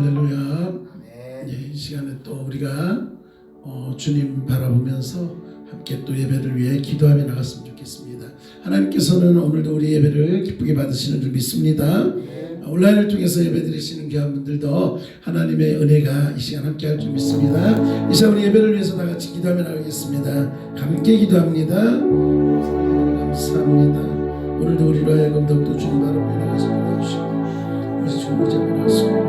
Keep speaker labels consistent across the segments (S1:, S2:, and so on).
S1: 할렐루야. 이 시간에 또 우리가 주님 바라보면서 함께 또 예배를 위해 기도하며 나갔으면 좋겠습니다. 하나님께서는 오늘도 우리 예배를 기쁘게 받으시는 줄 믿습니다. 온라인을 통해서 예배 드리시는 귀한 분들도 하나님의 은혜가 이 시간 함께 할 줄 믿습니다. 이 시간 우리 예배를 위해서 다 같이 기도하며 나가겠습니다. 함께 기도합니다. 감사합니다. 오늘도 우리로 하여금 더욱더 주님 바라보며 나가시게 해주시고 우리 주님 잡으러 하시고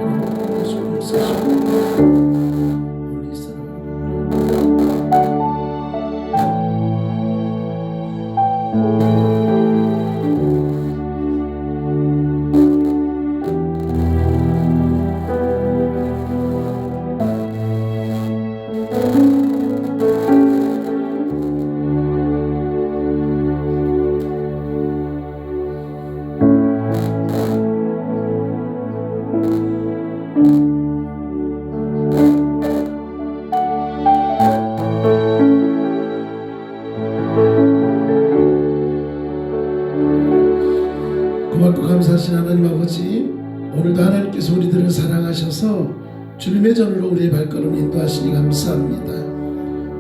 S1: 고맙고 감사하신 하나님 아버지, 오늘도 하나님께서 우리들을 사랑하셔서 주님의 전으로 우리의 발걸음을 인도하시니 감사합니다.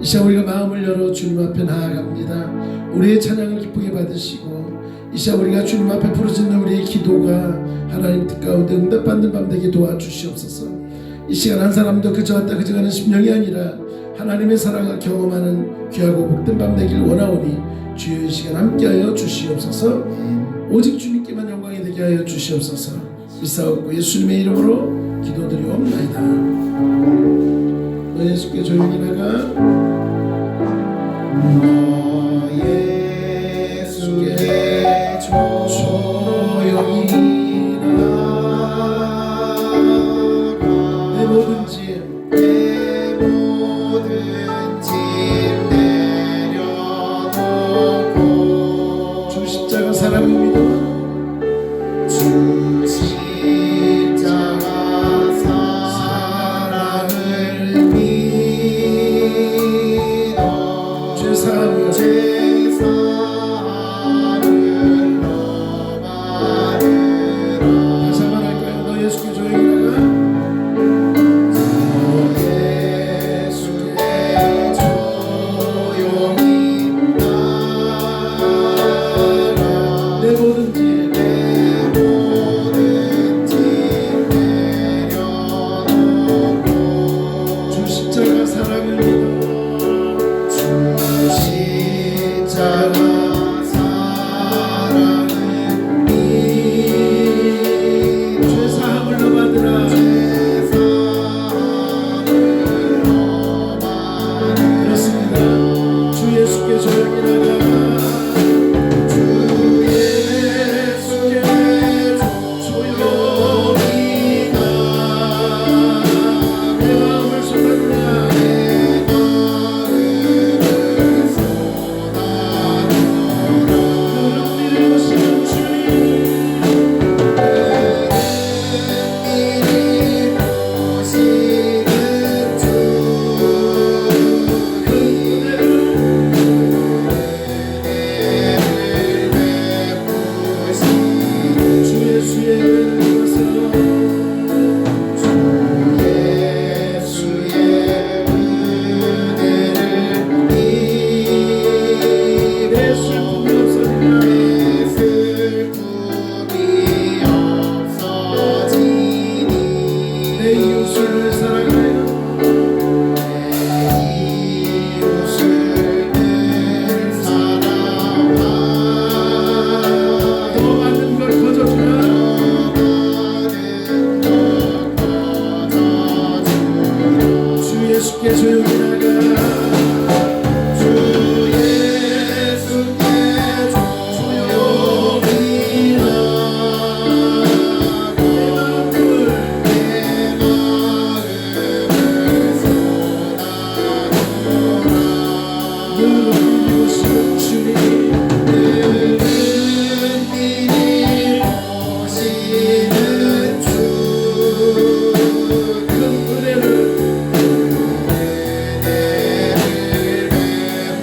S1: 이 시간 우리가 마음을 열어 주님 앞에 나아갑니다. 우리의 찬양을 기쁘게 받으시고 이 시간 우리가 주님 앞에 부르짖는 우리의 기도가 하나님 뜻 가운데 응답받는 밤 되게 도와주시옵소서. 이 시간 한 사람도 그저 왔다 그저 가는 심령이 아니라 하나님의 사랑을 경험하는 귀하고 복된 밤 되길 원하오니 주여 이 시간 함께하여 주시옵소서. 오직 주님께만 영광이 되게 하여 주시옵소서. 믿사옵고 예수님의 이름으로 기도드리옵나이다. 너 예수께 조용히 나가. 너 예수께 조용히 나가. 내 모든 짐 내려놓고 주 십자가 사랑입니다. 주 십자가 사랑을 믿어 죄 사함을 너 받으라. 다시 한번 할까요? 너 예수께 조용히 나가. 너 예수께 조용히 나가. 내 모든 짐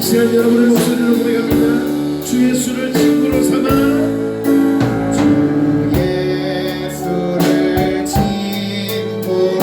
S1: 시간 여러분의 목소리로 고백합니다. 주 예수를 친구로 삼아 주 예수를 친구로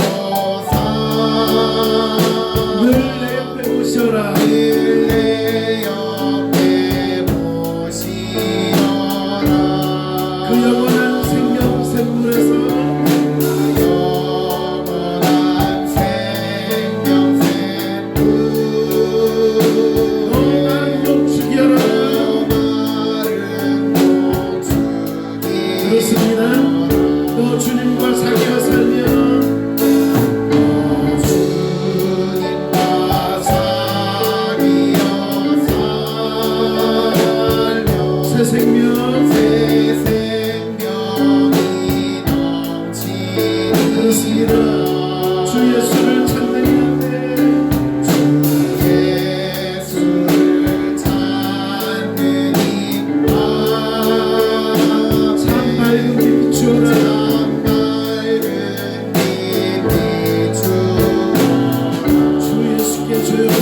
S1: 생명 그렇습니다. 주 예수를 찾는 가운데 참 밝은 빛 비추어라. 주 예수께 조용히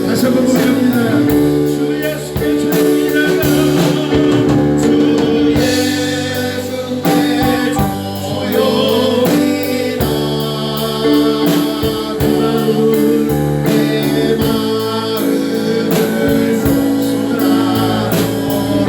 S1: 다시 한번 고백합니다. 주 예수께 조용히 나가. 주 예수께 조용히 나가. 내 마음을 쏟아놓으라. 너는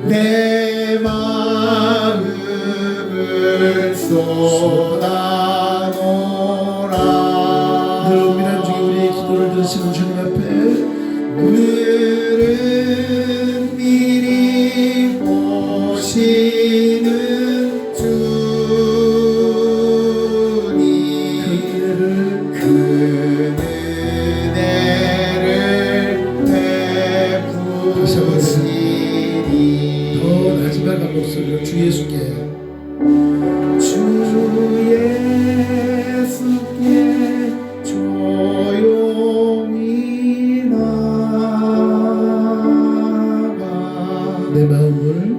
S1: 내 마음을 쏟아놓으라. 늘 은밀한 중에 우리의 기도를 들으시는 주님 앞에 오늘은 미리 보시는 주님 그 은혜를 베푸시니 더 마지막한 목소리로 주 예수께 조용히 나가 내 마음을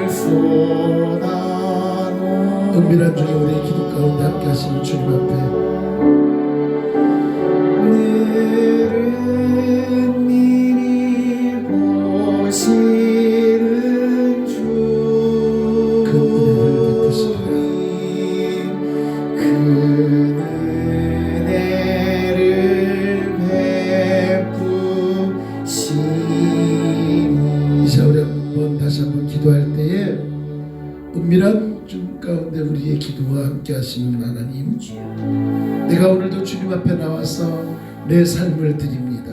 S1: 쏟아놓으라. 은밀한 중에 우리의 기도 가운데 함께 하시는 주님 앞에 오늘은 미리 보시는 주 그 은혜를 베푸시니. 이제 우리 한번 다시 한번 기도할 때에 은밀한 중 가운데 우리의 기도와 함께 하시는 하나님, 내가 오늘도 주님 앞에 나와서 내 삶을 드립니다.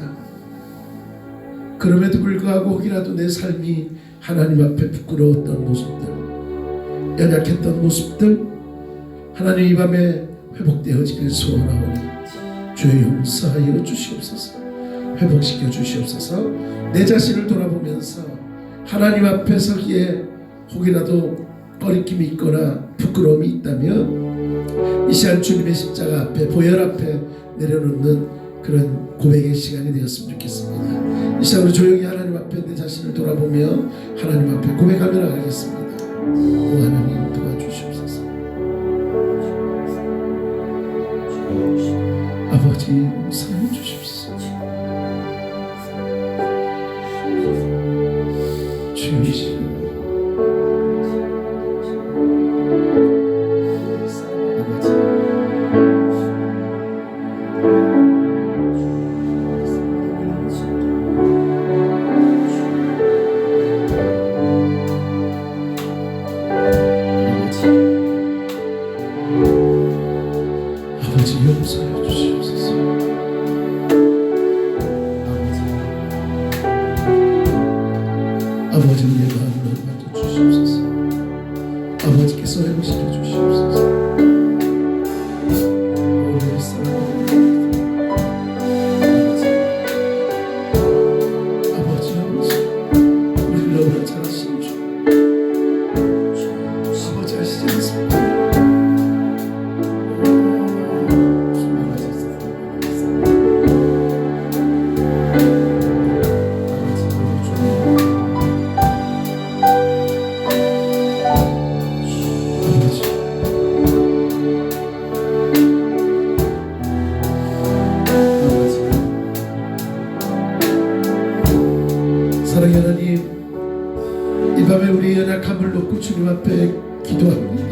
S1: 그럼에도 불구하고 혹이라도 내 삶이 하나님 앞에 부끄러웠던 모습들, 연약했던 모습들, 하나님 이 밤에 회복되어지길 소원하오니 주의 용서하여 주시옵소서. 회복시켜 주시옵소서. 내 자신을 돌아보면서 하나님 앞에 서기에 혹이라도 꺼리낌이 있거나 부끄러움이 있다면 이 시간 주님의 십자가 앞에, 보혈 앞에 내려놓는 그런 고백의 시간이 되었으면 좋겠습니다. 이 시간 우리 조용히 하나님 앞에 내 자신을 돌아보며 하나님 앞에 고백하며 나가겠습니다. 오 하나님 도와주시옵소서. 아버지 사랑해 주십시오. 주여 아버지 용서해 주시옵소서. 아버지 내가 사랑의 하나님, 이 밤에 우리의 연약함을 놓고 주님 앞에 기도합니다.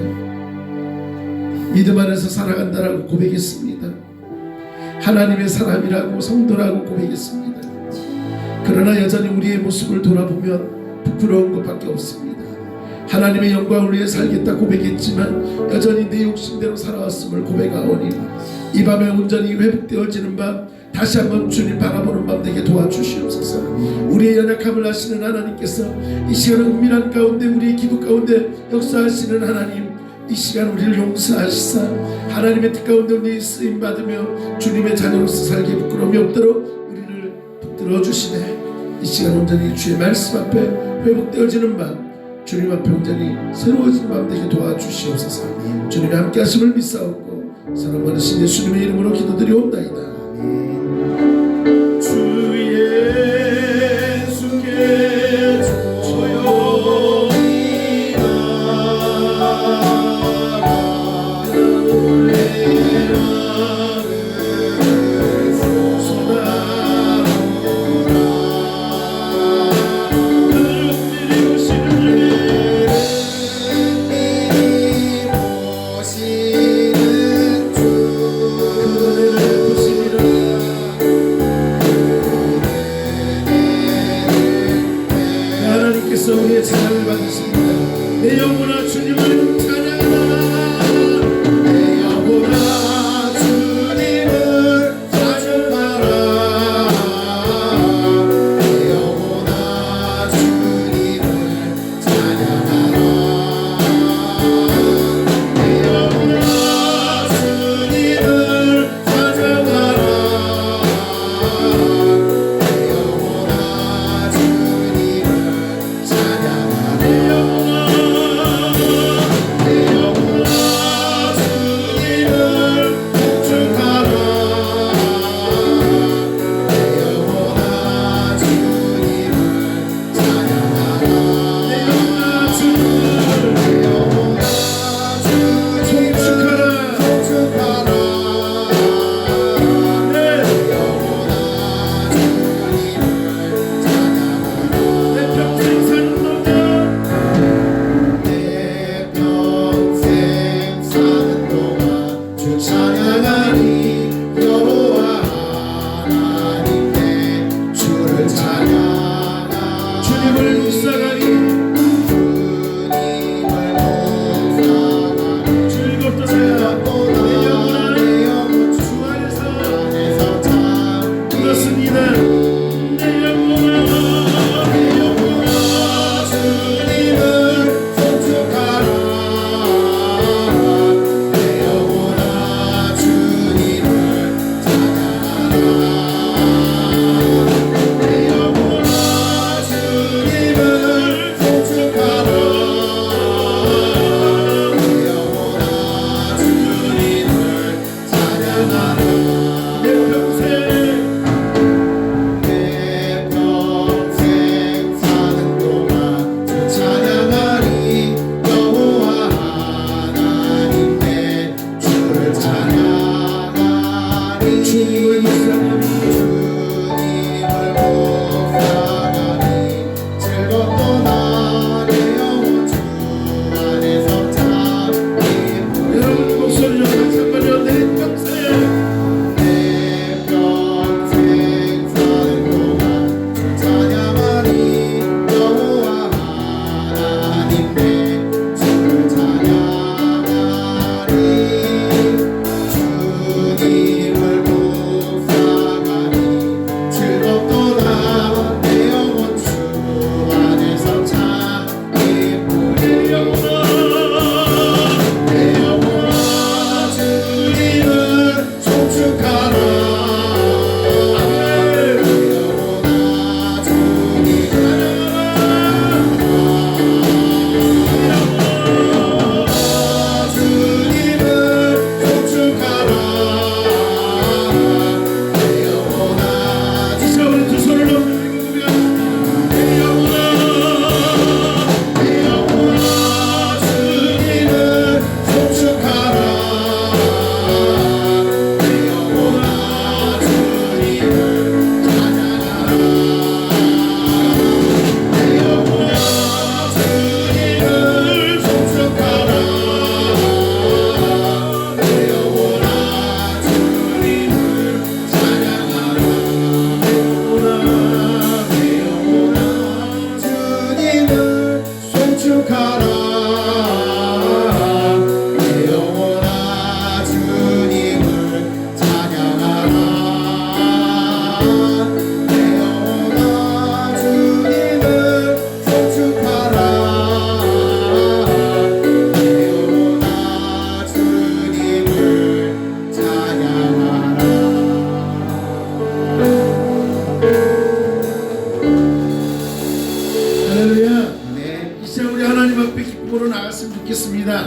S1: 믿음 안에서 살아간다라고 고백했습니다. 하나님의 사람이라고 성도라고 고백했습니다. 그러나 여전히 우리의 모습을 돌아보면 부끄러운 것밖에 없습니다. 하나님의 영광을 위해 살겠다 고백했지만 여전히 내 욕심대로 살아왔음을 고백하오니 이 밤에 온전히 회복되어지는 밤, 다시 한번 주님 바라보는 밤 되게 도와주시옵소서. 우리의 연약함을 아시는 하나님께서 이 시간 은밀한 가운데 우리의 기도 가운데 역사하시는 하나님, 이 시간 우리를 용서하시사 하나님의 뜻 가운데 우리 쓰임 받으며 주님의 자녀로서 살기 부끄러움이 없도록 우리를 붙들어 주시네. 이 시간 온전히 주의 말씀 앞에 회복되어지는 밤, 주님 앞에 온전히 새로워지는 밤 되게 도와주시옵소서. 주님의 함께 하심을 믿사옵고 사랑 많으신 예수님의 이름으로 기도드리옵나이다. 주 예수께 조용히 나가는 내 마음을 쏟아오라. 은밀히 보시는 주, 그대를 보시리라. 하나님께서 우리의 찬양을 받으십니다. 내 영혼아 주님을 찬양하라. 내 영혼아 주님을 찬양하라. 내 영혼아 주님을 찬양하라. 내 영혼아 주님을 찬양하라.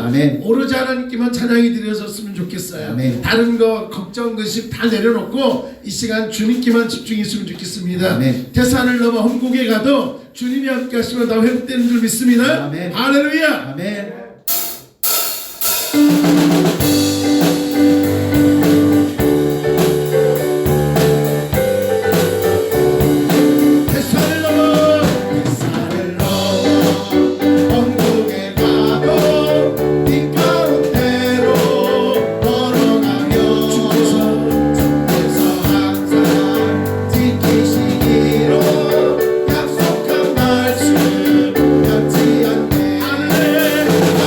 S2: 아멘.
S1: 오로지 하나님께만 찬양이 드려졌으면 좋겠어요.
S2: 아멘.
S1: 다른 거 걱정 근심 다 내려놓고 이 시간 주님께만 집중했으면 좋겠습니다.
S2: 아멘.
S1: 태산을 넘어 험곡에 가도 주님이 함께 하시면 다 회복되는 줄 믿습니다.
S2: 아멘.
S1: 할렐루야.
S2: 아멘.
S1: 태산을 넘어 태산을 넘어 험곡에 가도 빛 가운데로 걸어가며 주께서 항상 지키시기로 약속한 말씀 변치 않네. 하늘의 영광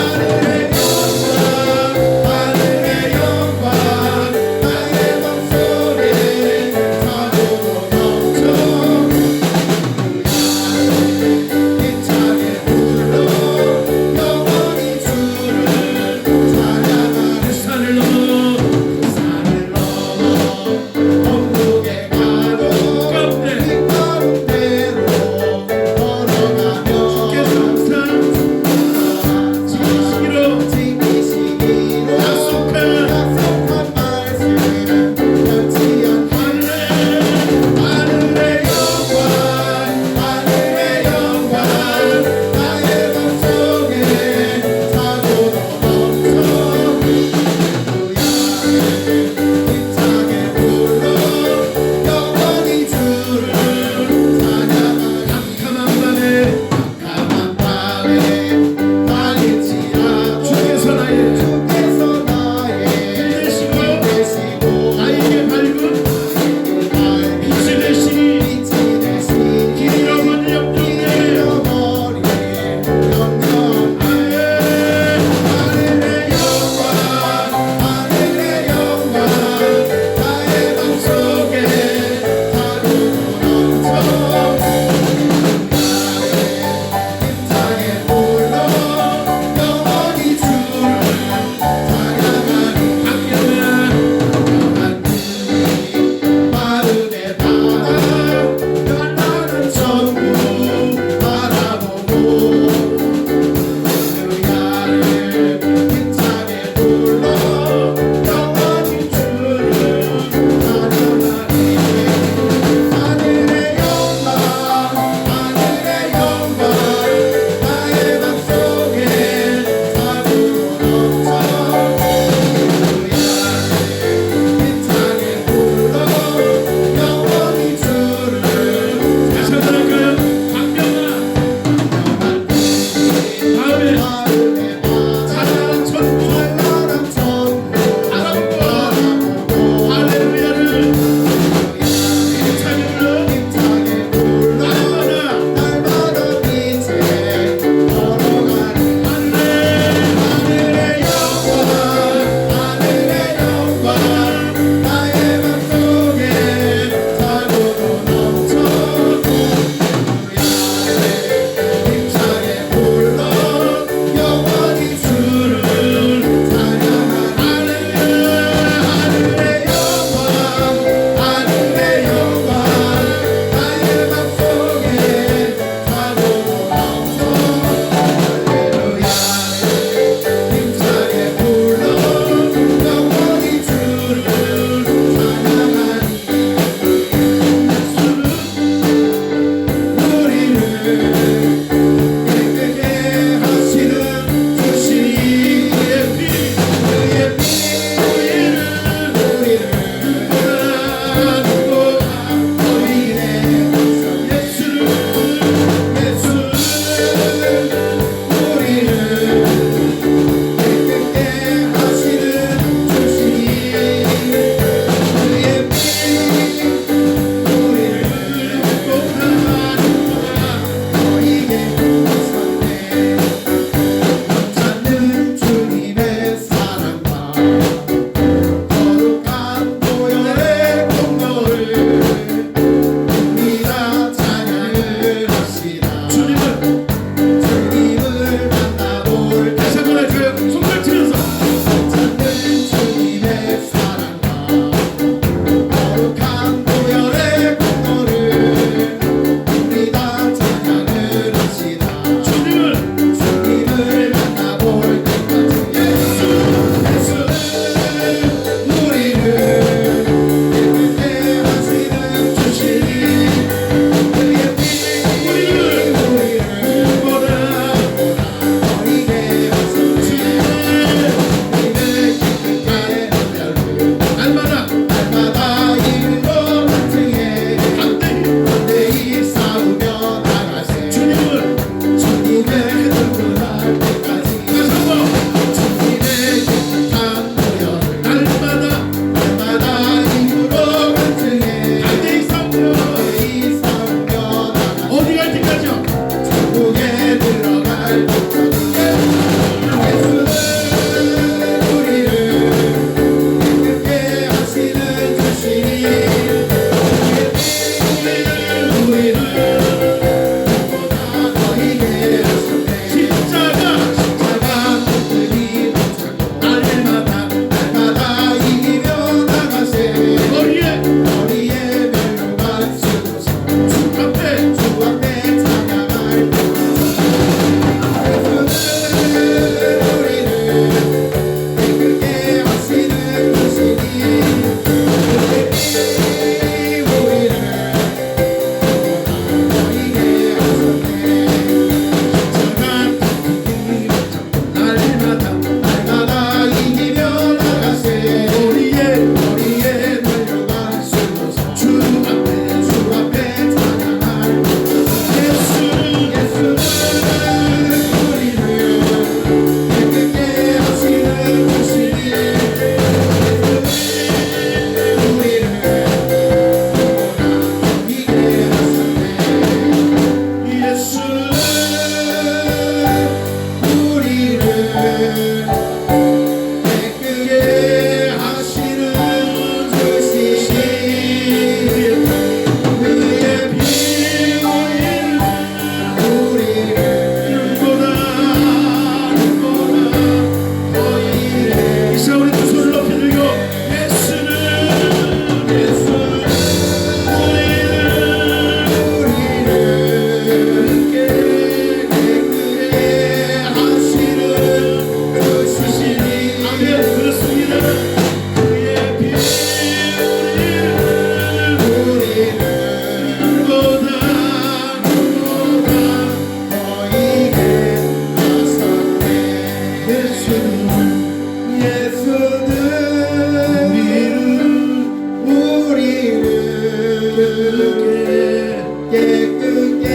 S2: 깨끗게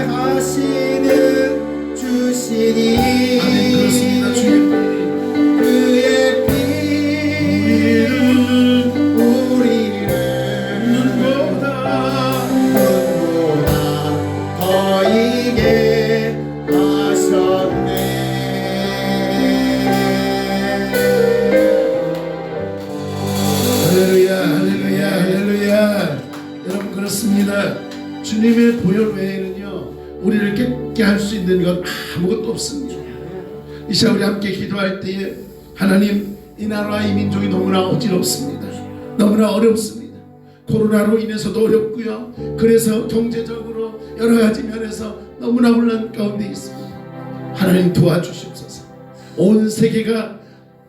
S2: 하시는 주시니
S1: 아멘. 그렇습니다. 주의
S2: 그의 피 우리를
S1: 눈보다
S2: 더 이게 하셨네.
S1: 할렐루야, 할렐루야, 할렐루야. 여러분 그렇습니다. 주님의 보혈 외에는요 우리를 깨끗게 할 수 있는 것 아무것도 없습니다. 이 시간 우리 함께 기도할 때에 하나님, 이 나라와 이 민족이 너무나 어지럽습니다. 너무나 어렵습니다. 코로나로 인해서도 어렵고요. 그래서 경제적으로 여러 가지 면에서 너무나 혼란 가운데 있습니다. 하나님 도와주시옵소서. 온 세계가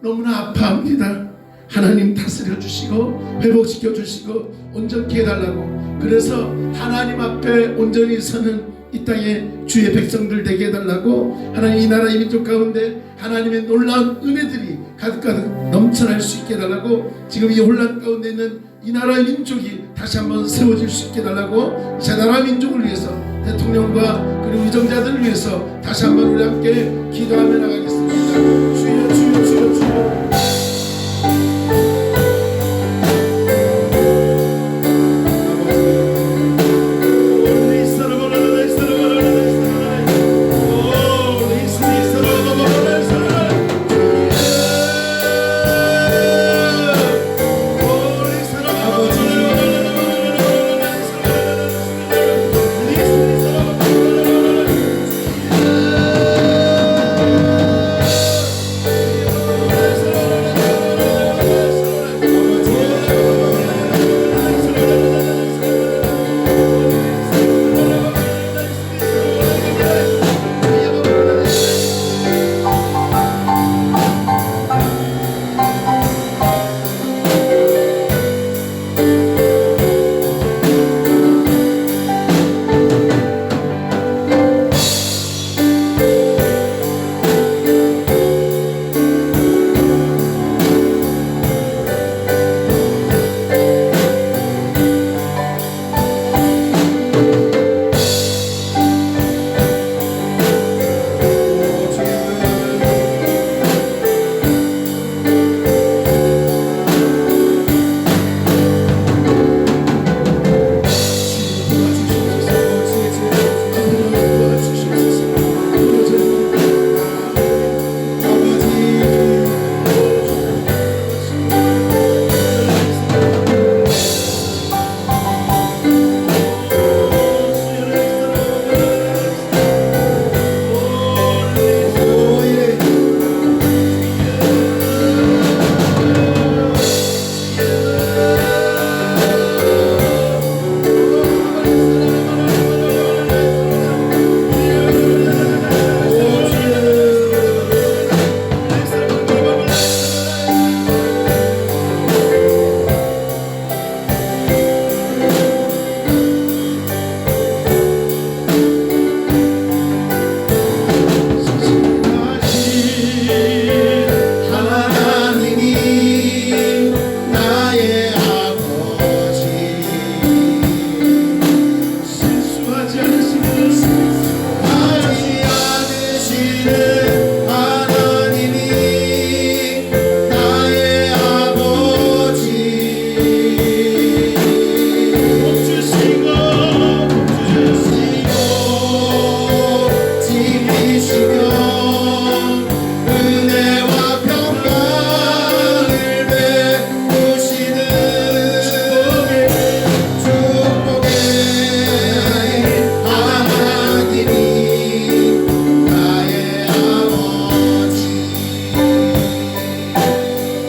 S1: 너무나 아파합니다. 하나님 다스려 주시고 회복시켜 주시고 온전케 해달라고, 그래서 하나님 앞에 온전히 서는 이 땅의 주의 백성들 되게 해달라고, 하나님 이 나라 이 민족 가운데 하나님의 놀라운 은혜들이 가득가득 넘쳐날 수 있게 해달라고, 지금 이 혼란 가운데 있는 이 나라의 민족이 다시 한번 세워질 수 있게 해달라고, 제 나라 민족을 위해서 대통령과 그리고 위정자들을 위해서 다시 한번 우리 함께 기도하며 나가겠습니다. 주여 주여 주여 주여.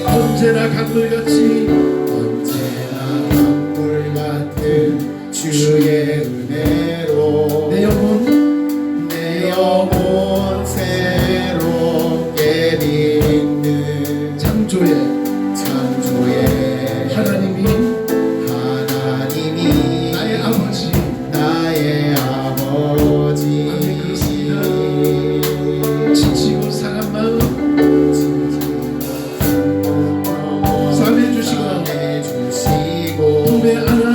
S1: 언제나 강물같이
S2: 주의 은혜로
S1: 내 영혼
S2: 내 영혼 새롭게 믿는
S1: 창조의 하나님이 나의 아버지 아멘. 그렇습니다. 지치고 상한 마음 싸매주시고 두 배 안아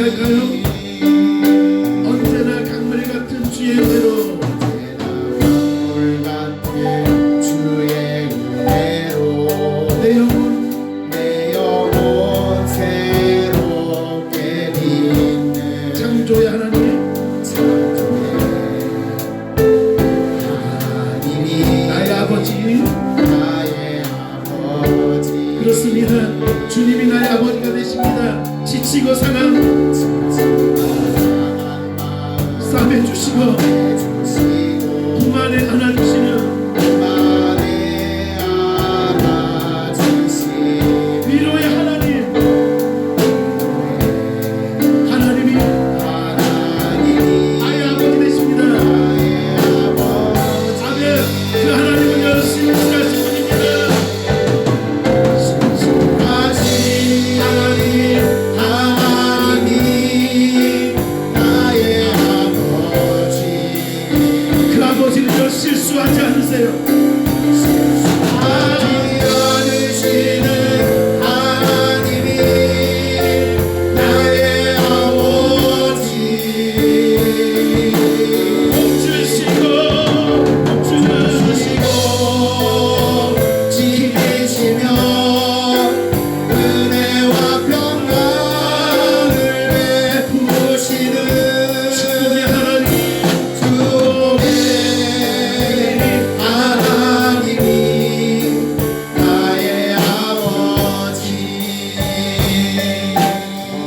S1: 고백할까요? 언제나 강물 같은 주의 은혜로
S2: 강물 같은 주의 은혜로
S1: 내 영혼
S2: 내 영혼 새롭게 빛는
S1: 창조의 하나님
S2: 창조의 하나님이
S1: 나의 아버지
S2: 나의 아버지
S1: 그렇습니다. 주님이 나의 아버지가 되십니다. 지치고 상한 싸매 주시고 품 안에 안아주시는 위로의 하나님 하나님이 나의 아버지 되십니다. 아멘. 그 하나님은 열심히 일하신 분입니다. 그 아버지는 실수하지 않으세요.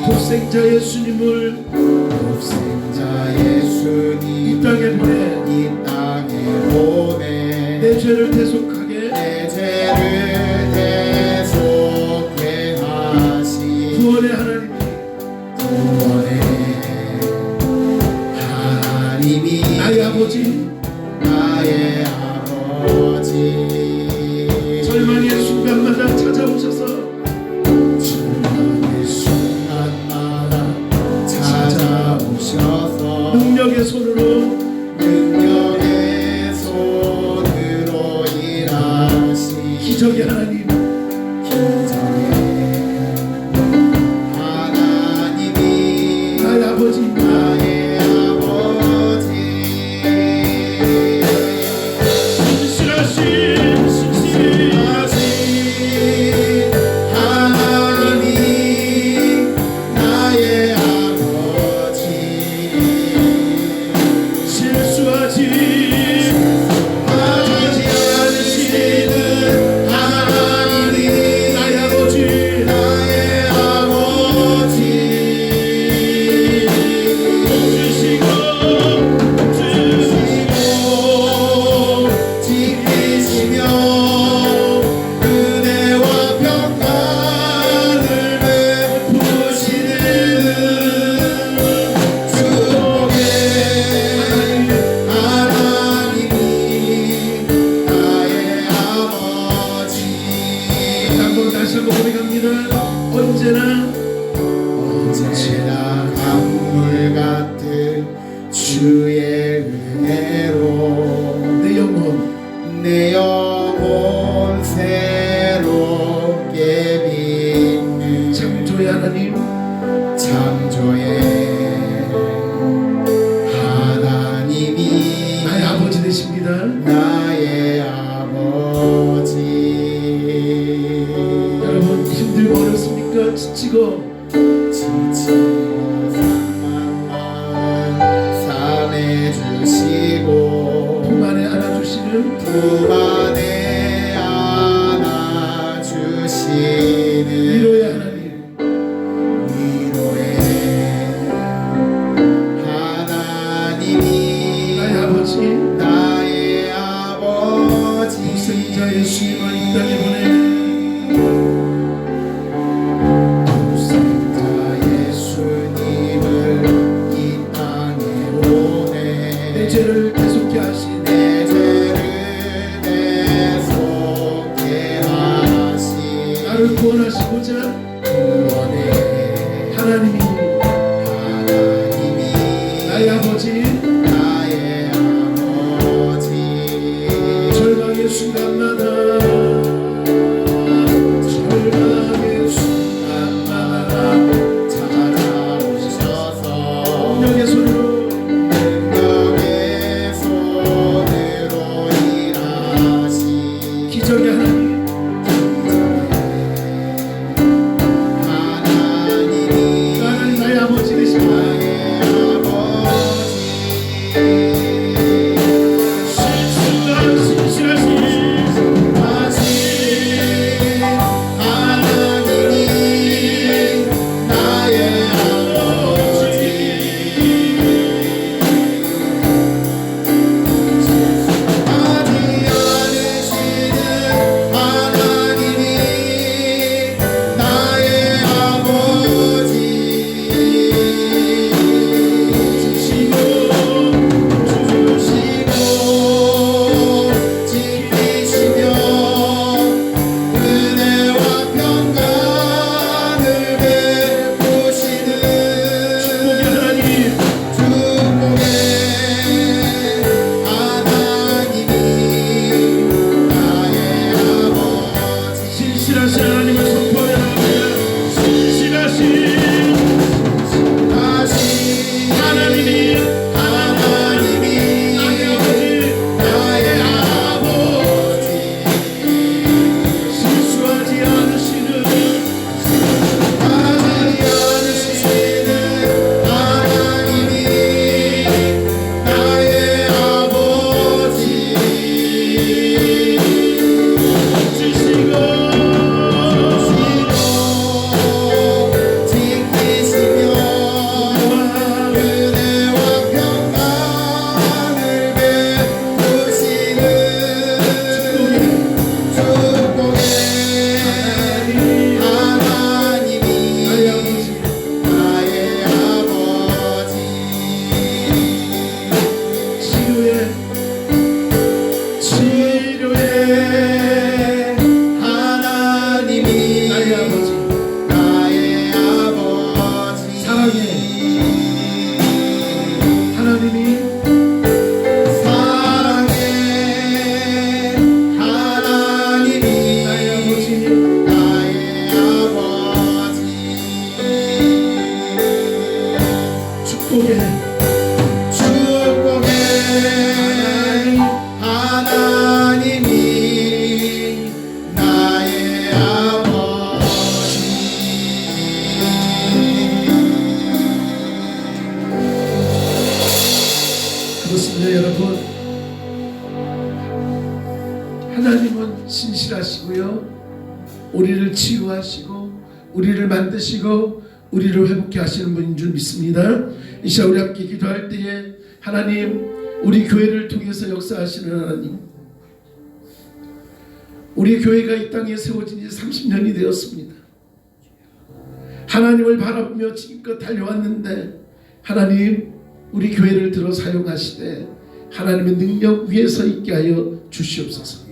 S1: 독생자 예수님을 이 땅에 보내 내 죄를 대속하게
S2: 내 죄를 대속해 하시
S1: 구원의 하나님
S2: 구원의 하나님이
S1: 나의 아버지
S2: 나의 아버지
S1: 절망의 순간마다 찾아오셔서
S2: 절망의 순간마다 찾아오셔서
S1: 능력의 손으로
S2: 능력의 손으로 일하시
S1: 기적의 하나님
S2: 기적의 하나님이
S1: 나의 아버지
S2: 나의 아버지
S1: 신실하신
S2: 하나님이 나의 아버지
S1: 실수하지
S2: 않으시는 하나님이
S1: 나의 아버지
S2: 나의 아버지
S1: 주시고
S2: 지키시며 은혜와 평강을 베푸시는 주의 하나님이 나의 아버지
S1: 한번 다시 한번 고백합니다. 언제나
S2: 강물 같은 주의 은혜로
S1: 내 영혼
S2: 내 영혼 새롭게 빛는
S1: 창조의 하나님
S2: 창조의 하나님이
S1: 나의 아버지 되십니다.
S2: 나의 아버지
S1: 여러분 힘들고 어렵습니까? 지치고
S2: 지치고 산만한 삶에 주시고
S1: 품 안에 안아주시는
S2: 품 안에 안아주시는
S1: 위로의 하나님
S2: 위로의 하나님이
S1: 나의 아버지
S2: 나의 아버지
S1: 독생자 예수님을 이 땅에 보내
S2: 독생자 예수님을 이 땅에 보내
S1: 내 죄를 대속케 하신
S2: 내 죄를 대속해 하시
S1: 나를 구원하시고자
S2: 구원의
S1: 하나님이
S2: 하나님이
S1: 나의 아버지
S2: 나의 아버지
S1: 절망의 순간마다 절망의 순간마다 축복의
S2: 축복의 하나님이 나의 아버지.
S1: 그렇습니다 여러분. 하나님은 신실하시고요, 우리를 치유하시고 우리를 만드시고 우리를 회복케 하시는 분인 줄 믿습니다. 이 시간 우리 함께 기도할 때에 하나님, 우리 교회를 통해서 역사하시는 하나님, 우리 교회가 이 땅에 세워진 지 30년이 되었습니다. 하나님을 바라보며 지금껏 달려왔는데 하나님, 우리 교회를 들어 사용하시되 하나님의 능력 위에 서 있게 하여 주시옵소서.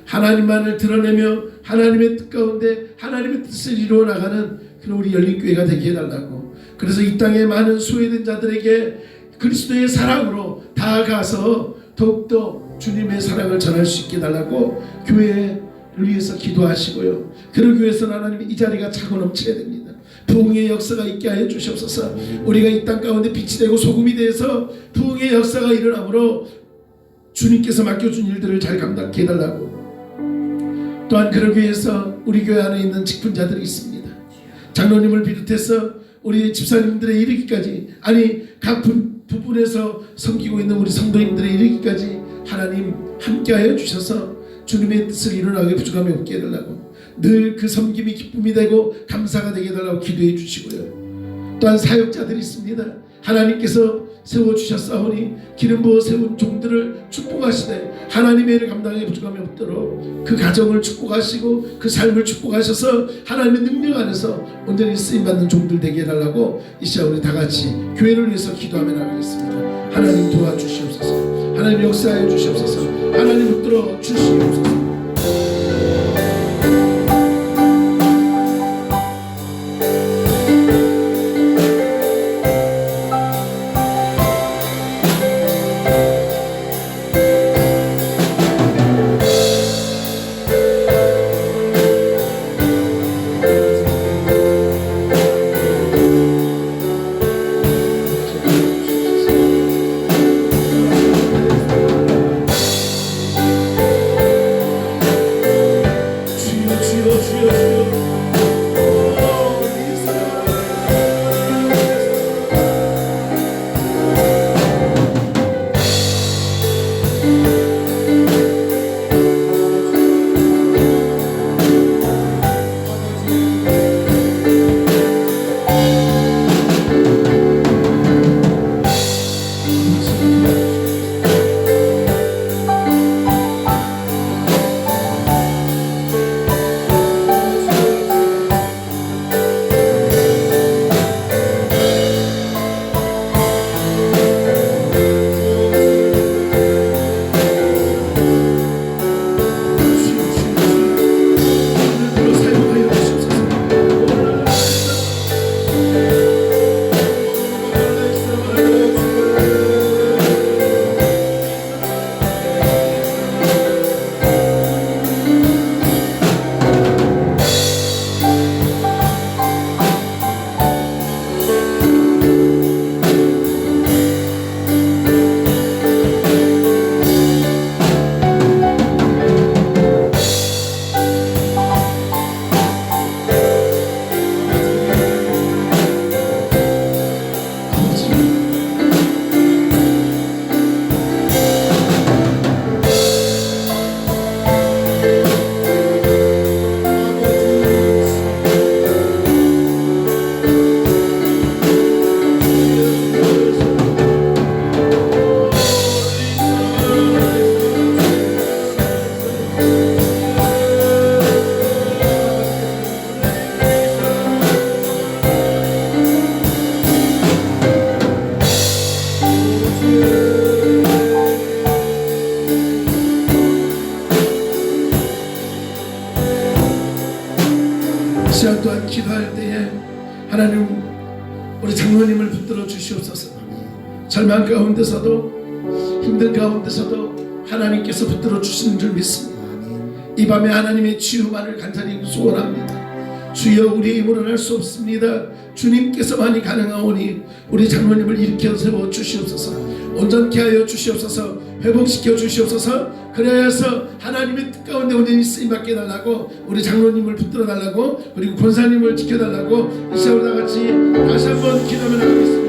S1: 하나님만을 드러내며 하나님의 뜻 가운데 하나님의 뜻을 이루어 나가는 그런 우리 열린교회가 되게 해달라고. 그래서 이 땅에 많은 소외된 자들에게 그리스도의 사랑으로 다가가서 더욱더 주님의 사랑을 전할 수 있게 해달라고 교회를 위해서 기도하시고요, 그런 교회에서는 하나님 이 자리가 차고 넘쳐야 됩니다. 부흥의 역사가 있게 하여 주시옵소서. 우리가 이 땅 가운데 빛이 되고 소금이 되어서 부흥의 역사가 일어나므로 주님께서 맡겨준 일들을 잘 감당케 해달라고. 또한 그러기 위해서 우리 교회 안에 있는 직분자들이 있습니다. 장로님을 비롯해서 우리 집사님들의 이르기까지, 아니 각 부분에서 섬기고 있는 우리 성도님들의 이르기까지 하나님 함께하여 주셔서 주님의 뜻을 이루나가게 부족함이 없게 해달라고, 늘 그 섬김이 기쁨이 되고 감사가 되게 해달라고 기도해 주시고요. 또한 사역자들이 있습니다. 하나님께서 세워주셨사오니 기름 부어 세운 종들을 축복하시되 하나님의 일을 감당하기 부족함이 없도록 그 가정을 축복하시고 그 삶을 축복하셔서 하나님의 능력 안에서 온전히 쓰임받는 종들 되게 해달라고 이 시간 우리 다같이 교회를 위해서 기도하며 나가겠습니다. 하나님 도와주시옵소서. 하나님 역사하여 주시옵소서. 하나님 붙들어 주시옵소서. 시간 또한 기도할 때에 하나님 우리 장로님을 붙들어 주시옵소서. 절망 가운데서도 힘든 가운데서도 하나님께서 붙들어 주시는 줄 믿습니다. 이 밤에 하나님의 치유만을 간절히 소원합니다. 주여 우리의 힘으로는 할 수 없습니다. 주님께서만이 가능하오니 우리 장로님을 일으켜 세워 주시옵소서. 온전케 하여 주시옵소서. 회복시켜 주시옵소서. 그래서 하나님의 뜻 가운데 온전히 쓰임받게 해달라고, 우리 장로님을 붙들어 달라고, 그리고 권사님을 지켜달라고 이 시간 다 같이 다시 한번 기도하며 나가겠습니다.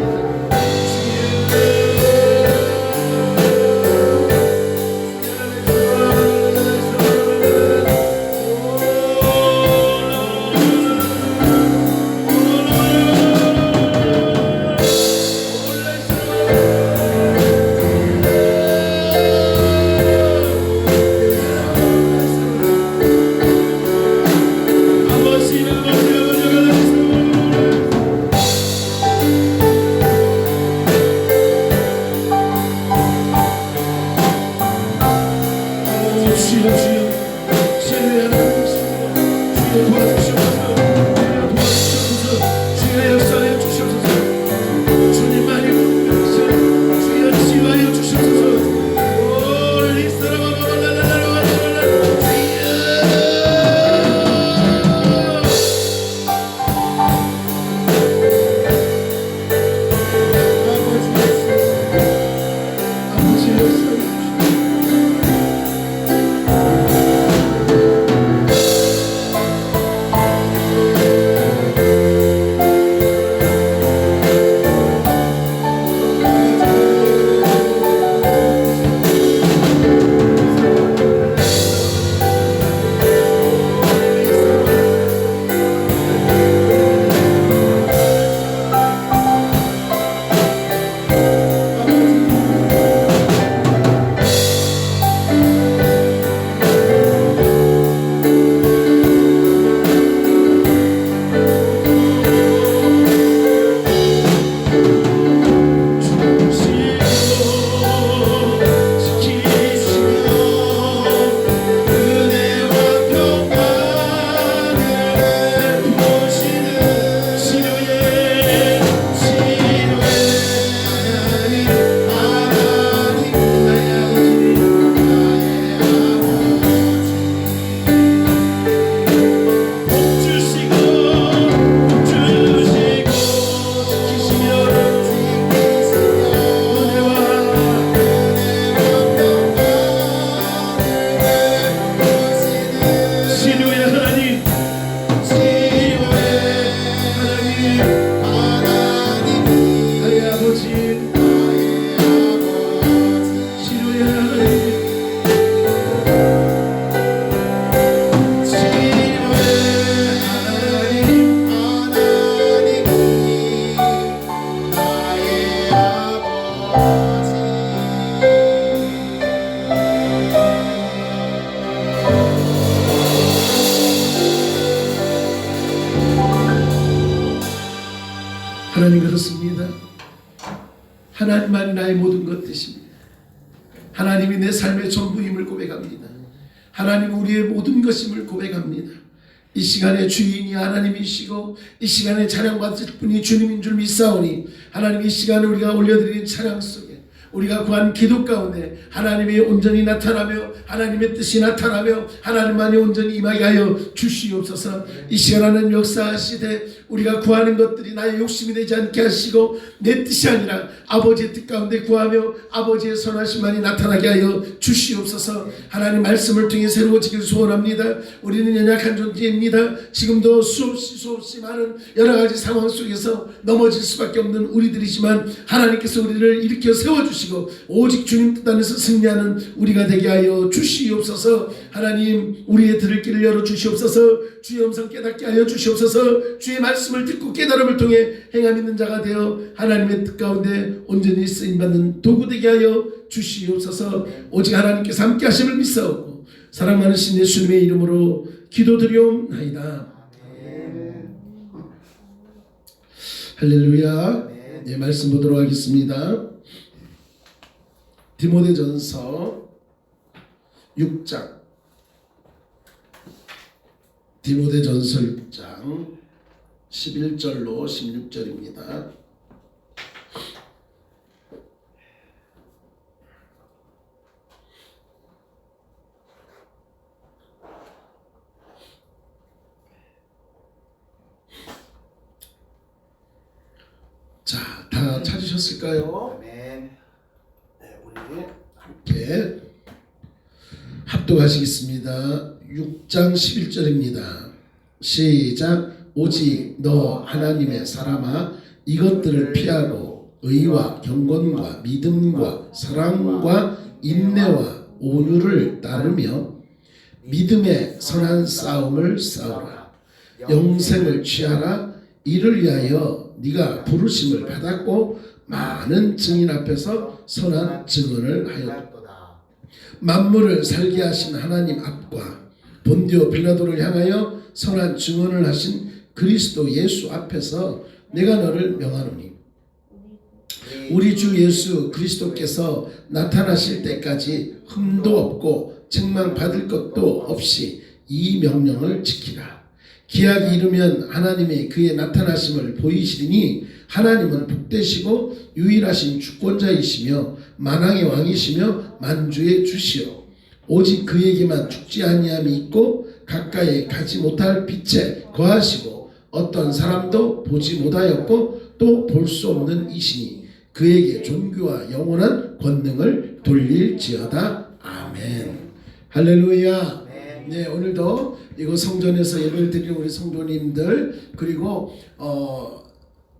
S1: 하나님 그렇습니다. 하나님만이 나의 모든 것 되십니다. 하나님이 내 삶의 전부임을 고백합니다. 하나님 우리의 모든 것임을 고백합니다. 이 시간에 주인이 하나님이시고 이 시간에 찬양받을 분이 주님인 줄 믿사오니 하나님 이 시간에 우리가 올려드리는 찬양 속에 우리가 구한 기도 가운데 하나님이 온전히 나타나며 하나님의 뜻이 나타나며 하나님만이 온전히 임하게 하여 주시옵소서. 이 시간 하나님 역사하시되 우리가 구하는 것들이 나의 욕심이 되지 않게 하시고 내 뜻이 아니라 아버지의 뜻 가운데 구하며 아버지의 선하심만이 나타나게 하여 주시옵소서. 하나님 말씀을 통해 새로워지길 소원합니다. 우리는 연약한 존재입니다. 지금도 수없이 많은 여러 가지 상황 속에서 넘어질 수밖에 없는 우리들이지만 하나님께서 우리를 일으켜 세워주시고 오직 주님 뜻 안에서 승리하는 우리가 되게 하여 주시옵소서. 하나님 우리의 들을 길을 열어주시옵소서. 주의 음성 깨닫게 하여 주시옵소서. 주의 말씀을 듣고 깨달음을 통해 행함 있는 자가 되어 하나님의 뜻 가운데 온전히 쓰임받는 도구 되게 하여 주시옵소서. 오직 하나님께서 함께 하심을 믿사오고 사랑 많으신 예수님의 이름으로 기도드리옵나이다. 할렐루야. 네, 말씀 보도록 하겠습니다. 디모데전서 6장 디모데전서 6장 11절로 16절입니다. 섰을까요?
S2: 아멘.
S1: 네, 우리 함께 합독하시겠습니다. 6장 11절입니다. 시작. 오직 너 하나님의 사람아 이것들을 피하고 의와 경건과 믿음과 사랑과 인내와 온유를 따르며 믿음의 선한 싸움을 싸우라. 영생을 취하라. 이를 위하여 네가 부르심을 받았고 많은 증인 앞에서 선한 증언을 하였도다. 만물을 살게 하신 하나님 앞과 본디오 빌라도를 향하여 선한 증언을 하신 그리스도 예수 앞에서 내가 너를 명하노니 우리 주 예수 그리스도께서 나타나실 때까지 흠도 없고 책망받을 것도 없이 이 명령을 지키라. 기약이 이르면 하나님이 그의 나타나심을 보이시리니 하나님은 복되시고 유일하신 주권자이시며 만왕의 왕이시며 만주의 주시오. 오직 그에게만 죽지 아니함이 있고 가까이 가지 못할 빛에 거하시고 어떤 사람도 보지 못하였고 또 볼 수 없는 이시니 그에게 존귀와 영원한 권능을 돌릴지어다. 아멘. 할렐루야. 네, 오늘도 이곳 성전에서 예배를 드리는 우리 성도님들 그리고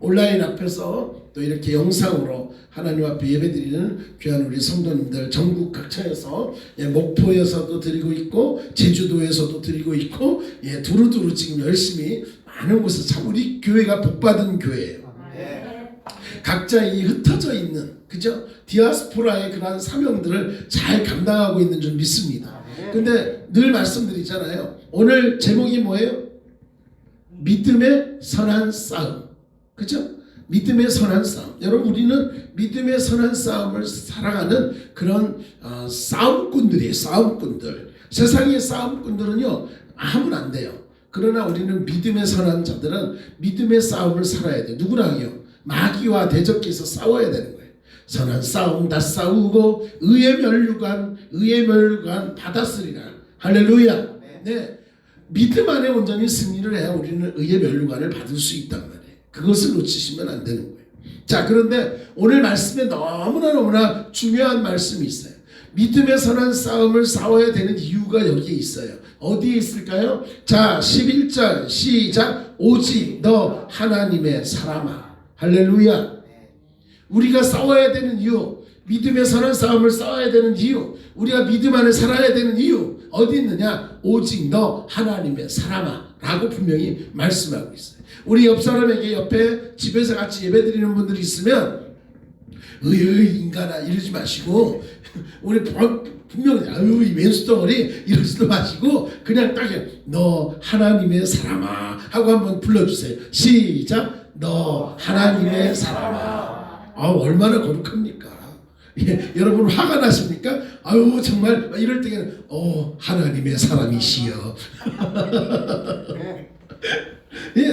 S1: 온라인 앞에서 또 이렇게 영상으로 하나님 앞에 예배드리는 귀한 우리 성도님들 전국 각처에서 목포에서도 드리고 있고 제주도에서도 드리고 있고 두루두루 지금 열심히 많은 곳에서 참 우리 교회가 복받은 교회예요. 각자 이 흩어져 있는 그죠? 디아스포라의 그러한 사명들을 잘 감당하고 있는 줄 믿습니다. 근데 늘 말씀드리잖아요. 오늘 제목이 뭐예요? 믿음의 선한 싸움. 그죠? 믿음의 선한 싸움. 여러분 우리는 믿음의 선한 싸움을 살아가는 그런 싸움꾼들이에요. 싸움꾼들. 세상의 싸움꾼들은요 하면 안 돼요. 그러나 우리는 믿음의 선한 자들은 믿음의 싸움을 살아야 돼요. 누구랑요? 마귀와 대적해서 싸워야 되는 거예요. 선한 싸움 다 싸우고 의의 멸류관 받았으리라. 할렐루야. 네, 믿음 안에 온전히 승리를 해야 우리는 의의 멸류관을 받을 수 있단 말이에요. 그것을 놓치시면 안 되는 거예요. 자, 그런데 오늘 말씀에 너무나 중요한 말씀이 있어요. 믿음의 선한 싸움을 싸워야 되는 이유가 여기에 있어요. 어디에 있을까요? 자, 11절 시작. 오직 너 하나님의 사람아. 할렐루야. 우리가 싸워야 되는 이유, 믿음의 선한 싸움을 싸워야 되는 이유, 우리가 믿음 안에 살아야 되는 이유 어디 있느냐? 오직 너 하나님의 사람아 라고 분명히 말씀하고 있어요. 우리 옆 사람에게 옆에 집에서 같이 예배드리는 분들이 있으면 의의 인간아 이러지 마시고 우리 분명히 아유 이 왼수덩어리 이러지도 마시고 그냥 딱 너 하나님의 사람아 하고 한번 불러주세요. 시작. 너 하나님의 사람아. 얼마나 거룩합니까? 여러분 화가 나십니까? 아유 정말 이럴 때는 하나님의 사람이시여.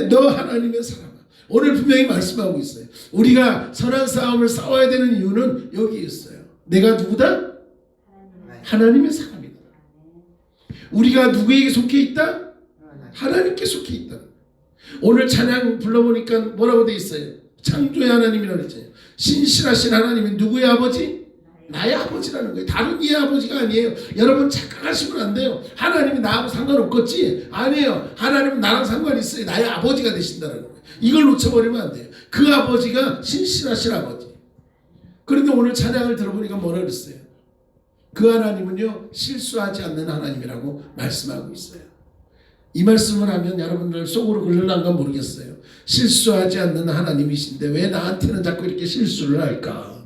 S1: 너 하나님의 사람아. 오늘 분명히 말씀하고 있어요. 우리가 선한 싸움을 싸워야 되는 이유는 여기 있어요. 내가 누구다? 하나님의 사람이다. 우리가 누구에게 속해 있다? 하나님께 속해 있다. 오늘 찬양 불러보니까 뭐라고 돼 있어요? 창조의 하나님이라고 했잖아요. 신실하신 하나님이 누구의 아버지? 나의 아버지라는 거예요. 다른 이의 아버지가 아니에요. 여러분 착각하시면 안 돼요. 하나님이 나하고 상관없겠지? 아니에요. 하나님은 나랑 상관이 있어요. 나의 아버지가 되신다는 거예요. 이걸 놓쳐버리면 안 돼요. 그 아버지가 신실하신 아버지. 그런데 오늘 찬양을 들어보니까 뭐라 그랬어요? 그 하나님은요 실수하지 않는 하나님이라고 말씀하고 있어요. 이 말씀을 하면 여러분들 속으로 걸려난가 모르겠어요. 실수하지 않는 하나님이신데 왜 나한테는 자꾸 이렇게 실수를 할까?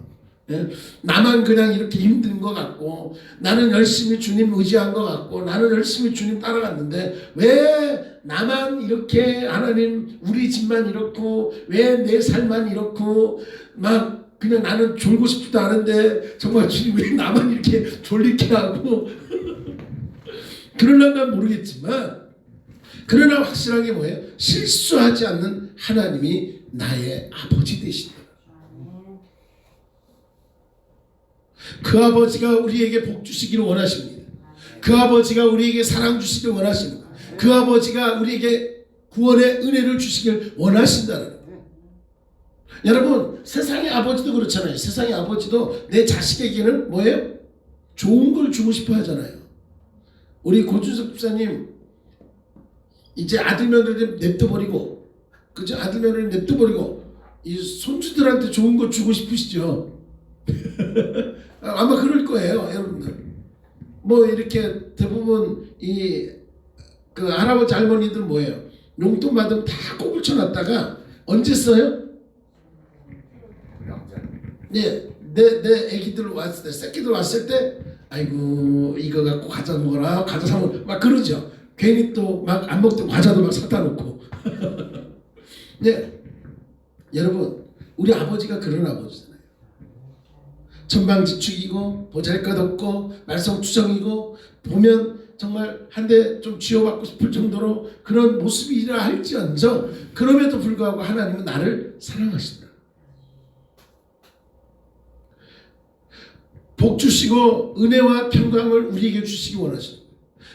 S1: 나만 그냥 이렇게 힘든 것 같고 나는 열심히 주님 의지한 것 같고 나는 열심히 주님 따라갔는데 왜 나만 이렇게 하나님 우리 집만 이렇고 왜 내 삶만 이렇고 막 그냥 나는 졸고 싶지도 않은데 정말 주님 왜 나만 이렇게 졸리게 하고 그럴란가 모르겠지만 그러나 확실한 게 뭐예요? 실수하지 않는 하나님이 나의 아버지 되신다. 그 아버지가 우리에게 복 주시기를 원하십니다. 그 아버지가 우리에게 사랑 주시기를 원하십니다. 그 아버지가 우리에게 구원의 은혜를 주시기를 원하신다는 거예요. 여러분 세상의 아버지도 그렇잖아요. 세상의 아버지도 내 자식에게는 뭐예요? 좋은 걸 주고 싶어 하잖아요. 우리 고준석 집사님 이제 아들 며느리 냅둬버리고, 그죠? 아들 며느리 냅둬버리고 이 손주들한테 좋은 거 주고 싶으시죠? 아마 그럴 거예요, 여러분들. 뭐 이렇게 대부분 그 할아버지 할머니들 뭐예요? 용돈 받으면 다 꼬불 쳐놨다가 언제 써요? 네, 내 애기들 왔을 때, 새끼들 왔을 때, 아이고 이거 갖고 과자 먹어라, 과자 사 먹어, 막 그러죠. 괜히 또 막 안 먹던 과자도 막 사다 놓고. 네, 여러분, 우리 아버지가 그런 아버지잖아요. 천방지축이고 보잘것없고 말썽투정이고 보면 정말 한 대 좀 쥐어받고 싶을 정도로 그런 모습이라 할지언정 그럼에도 불구하고 하나님은 나를 사랑하신다. 복 주시고 은혜와 평강을 우리에게 주시기 원하십니다.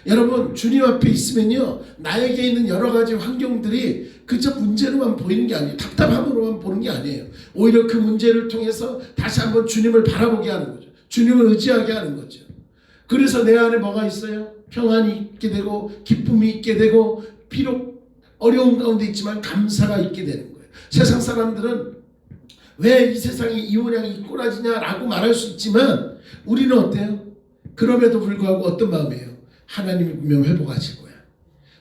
S1: 여러분, 주님 앞에 있으면요, 나에게 있는 여러 가지 환경들이 그저 문제로만 보이는 게 아니에요. 답답함으로만 보는 게 아니에요. 오히려 그 문제를 통해서 다시 한번 주님을 바라보게 하는 거죠. 주님을 의지하게 하는 거죠. 그래서 내 안에 뭐가 있어요? 평안이 있게 되고 기쁨이 있게 되고 비록 어려운 가운데 있지만 감사가 있게 되는 거예요. 세상 사람들은 왜 이 세상이 이 모양이 이 꼬라지냐라고 말할 수 있지만 우리는 어때요? 그럼에도 불구하고 어떤 마음이에요? 하나님이 분명 회복하실 거야.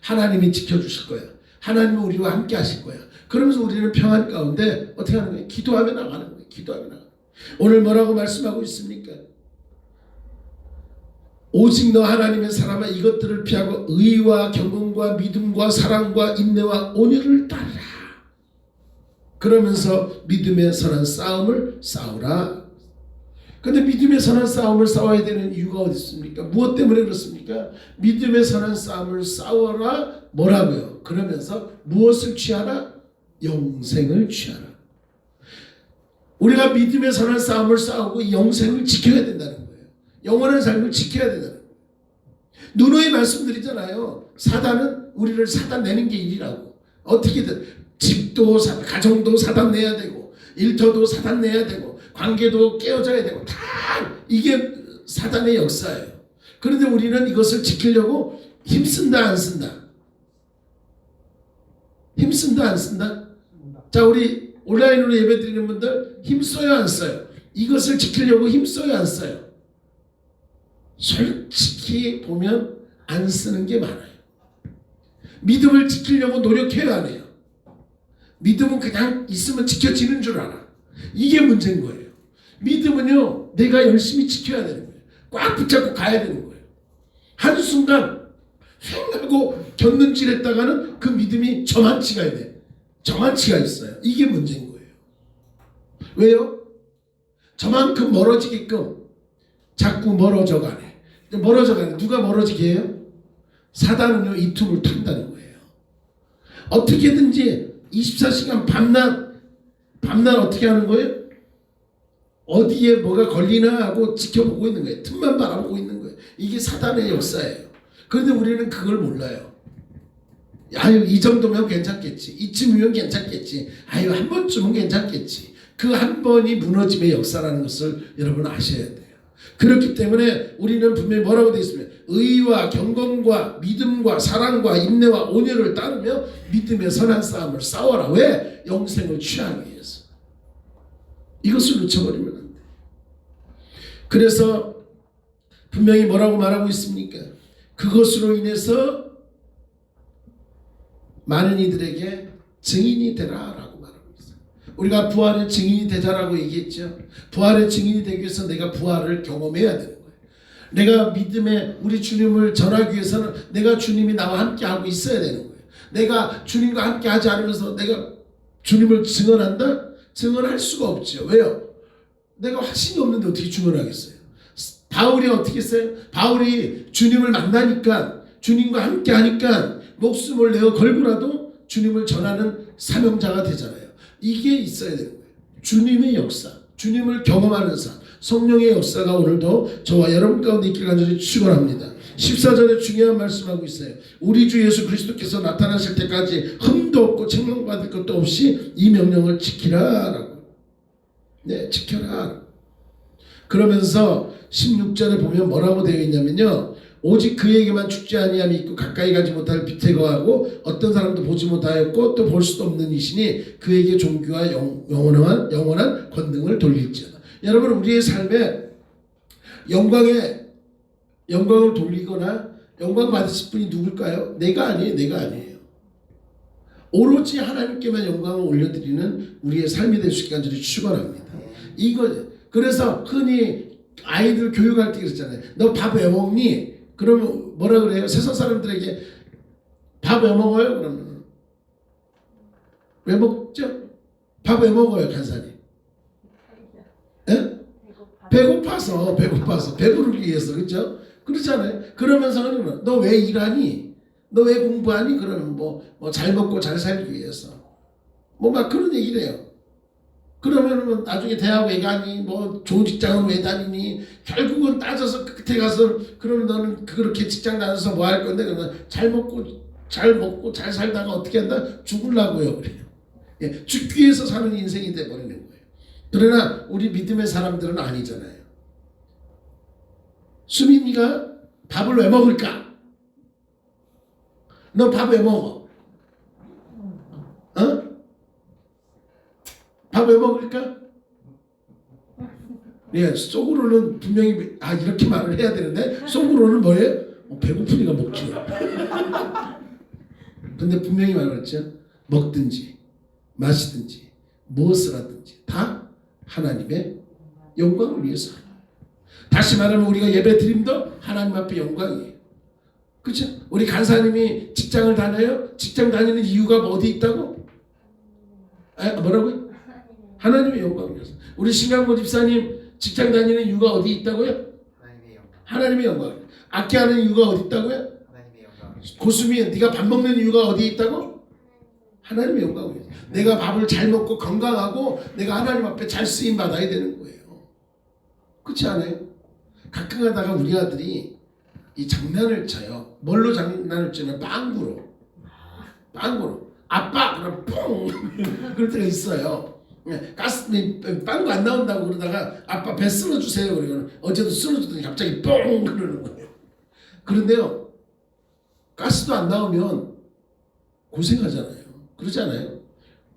S1: 하나님이 지켜주실 거야. 하나님은 우리와 함께 하실 거야. 그러면서 우리는 평안 가운데 어떻게 하는 거예요? 기도하며 나가는 거예요. 기도하며 나가는 거예요. 오늘 뭐라고 말씀하고 있습니까? 오직 너 하나님의 사람아 이것들을 피하고 의와 경건과 믿음과 사랑과 인내와 온유를 따르라. 그러면서 믿음의 선한 싸움을 싸우라. 근데 믿음의 선한 싸움을 싸워야 되는 이유가 어디 있습니까? 무엇 때문에 그렇습니까? 믿음의 선한 싸움을 싸워라. 뭐라고요? 그러면서 무엇을 취하라? 영생을 취하라. 우리가 믿음의 선한 싸움을 싸우고 영생을 지켜야 된다는 거예요. 영원한 삶을 지켜야 된다는 거예요. 누누이 말씀드리잖아요. 사단은 우리를 사단 내는 게 일이라고. 어떻게든 집도 가정도 사단 내야 되고 일터도 사단 내야 되고 관계도 깨어져야 되고 다 이게 사단의 역사예요. 그런데 우리는 이것을 지키려고 힘쓴다 안 쓴다? 힘쓴다 안 쓴다? 자, 우리 온라인으로 예배드리는 분들 힘써요 안 써요? 이것을 지키려고 힘써요 안 써요? 솔직히 보면 안 쓰는 게 많아요. 믿음을 지키려고 노력해요 안 해요? 믿음은 그냥 있으면 지켜지는 줄 알아. 이게 문제인 거예요. 믿음은요, 내가 열심히 지켜야 되는 거예요. 꽉 붙잡고 가야 되는 거예요. 한순간 횡하고 곁눈질했다가는 그 믿음이 저만치가 돼. 저만치가 있어요. 이게 문제인 거예요. 왜요? 저만큼 멀어지게끔 자꾸 멀어져 가네. 누가 멀어지게 해요? 사단은요, 이 틈을 탄다는 거예요. 어떻게든지 24시간 밤낮 어떻게 하는 거예요? 어디에 뭐가 걸리나 하고 지켜보고 있는 거예요. 틈만 바라보고 있는 거예요. 이게 사단의 역사예요. 그런데 우리는 그걸 몰라요. 아유, 이 정도면 괜찮겠지. 이쯤이면 괜찮겠지. 아유, 한 번쯤은 괜찮겠지. 그 한 번이 무너짐의 역사라는 것을 여러분 아셔야 돼요. 그렇기 때문에 우리는 분명히 뭐라고 되어 있으면 의와 경건과 믿음과 사랑과 인내와 온유를 따르며 믿음의 선한 싸움을 싸워라. 왜? 영생을 취하기 위해서. 이것을 놓쳐버리면 안 돼. 그래서 분명히 뭐라고 말하고 있습니까? 그것으로 인해서 많은 이들에게 증인이 되라 라고 말하고 있어요. 우리가 부활의 증인이 되자라고 얘기했죠. 부활의 증인이 되기 위해서 내가 부활을 경험해야 되는 거예요. 내가 믿음의 우리 주님을 전하기 위해서는 내가 주님이 나와 함께 하고 있어야 되는 거예요. 내가 주님과 함께 하지 않으면서 내가 주님을 증언한다? 증언할 수가 없죠. 왜요? 내가 확신이 없는데 어떻게 증언하겠어요? 바울이 어떻게 했어요? 바울이 주님을 만나니까 주님과 함께 하니까 목숨을 내어 걸고라도 주님을 전하는 사명자가 되잖아요. 이게 있어야 되는 거예요. 주님의 역사, 주님을 경험하는 삶, 성령의 역사가 오늘도 저와 여러분 가운데 있기를 간절히 축원합니다. 14절에 중요한 말씀하고 있어요. 우리 주 예수 그리스도께서 나타나실 때까지 흠도 없고 책망받을 것도 없이 이 명령을 지키라 라고. 네, 지켜라. 그러면서 16절에 보면 뭐라고 되어 있냐면요. 오직 그에게만 죽지 아니함이 있고 가까이 가지 못할 빛에 거하고 어떤 사람도 보지 못하였고 또 볼 수도 없는 이시니 그에게 종교와 영원한 권능을 돌릴지어다. 여러분, 우리의 삶에 영광을 돌리거나 영광 받으실 분이 누굴까요? 내가 아니에요. 오로지 하나님께만 영광을 올려드리는 우리의 삶이 될 수 있게 간절히 축원합니다. 그래서 흔히 아이들 교육할 때 그랬잖아요. 너 밥 왜 먹니? 그러면 뭐라 그래요? 세상 사람들에게 밥 왜 먹어요? 그러면 왜 먹죠? 밥 왜 먹어요, 간사님? 예? 배고파서 배부르기 위해서, 그렇죠? 그렇잖아요. 그러면서는 너 왜 일하니? 너 왜 공부하니? 그러면 뭐 잘 먹고 잘 살기 위해서 뭐 막 그런 얘기를 해요. 그러면 나중에 대학 왜 가니? 뭐 좋은 직장은 왜 다니니? 결국은 따져서 끝에 가서 그러면 너는 그렇게 직장 다녀서 뭐 할 건데? 그러면 잘 먹고 잘 살다가 어떻게 한다? 죽으려고요. 그래요. 예, 죽기 위해서 사는 인생이 돼버리는 거예요. 그러나 우리 믿음의 사람들은 아니잖아요. 수민이가 밥을 왜 먹을까? 너 밥 왜 먹어? 어? 밥 왜 먹을까? 예, 속으로는 분명히 이렇게 말을 해야 되는데 속으로는 뭐예요? 배고프니까 먹지. 근데 분명히 말했죠. 먹든지 마시든지 무엇을 하든지 다 하나님의 영광을 위해서. 다시 말하면 우리가 예배 드림도 하나님 앞에 영광이에요. 그렇죠? 우리 간사님이 직장을 다녀요? 직장 다니는 이유가 어디 있다고? 뭐라고요? 하나님의 영광을 위해서. 우리 신강모 집사님 직장 다니는 이유가 어디 있다고요? 하나님의 영광. 악기하는 이유가 어디 있다고요? 고수미, 네가 밥 먹는 이유가 어디 있다고? 하나님의 영광을 위해서. 내가 밥을 잘 먹고 건강하고 내가 하나님 앞에 잘 쓰임 받아야 되는 거예요. 그렇지 않아요? 가끔 가다가 우리 아들이 이 장난을 쳐요. 뭘로 장난을 치면 빵구로. 아빠 그럼 뽕 그럴 때가 있어요. 빵구 안 나온다고 그러다가 아빠 배 쓸어주세요. 그러면 어제도 쓸어주더니 갑자기 뽕 그러는 거예요. 그런데요, 가스도 안 나오면 고생하잖아요. 그러지 않아요?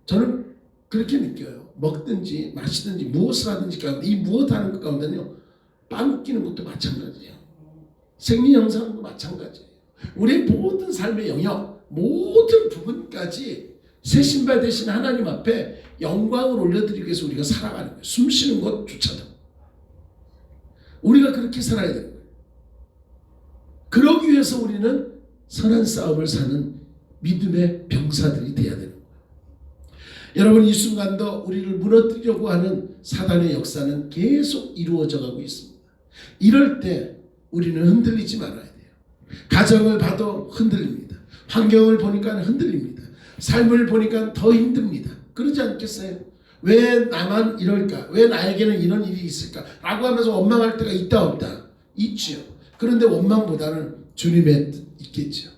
S1: 저는 그렇게 느껴요. 먹든지 마시든지 무엇을 하든지 가운데 이 무엇 하는 것 가운데는요, 빵 끼는 것도 마찬가지예요. 생리 형상도 마찬가지예요. 우리의 모든 삶의 영역, 모든 부분까지 새 신발 대신 하나님 앞에 영광을 올려드리기 위해서 우리가 살아가는 거예요. 숨 쉬는 것조차도 우리가 그렇게 살아야 되는 거예요. 그러기 위해서 우리는 선한 싸움을 사는 믿음의 병사들이 되어야 되는 거예요. 여러분, 이 순간도 우리를 무너뜨리려고 하는 사단의 역사는 계속 이루어져 가고 있습니다. 이럴 때 우리는 흔들리지 말아야 돼요. 가정을 봐도 흔들립니다. 환경을 보니까 흔들립니다. 삶을 보니까 더 힘듭니다. 그러지 않겠어요? 왜 나만 이럴까? 왜 나에게는 이런 일이 있을까? 라고 하면서 원망할 때가 있다 없다? 있지요. 그런데 원망보다는 주님의 뜻 있겠죠.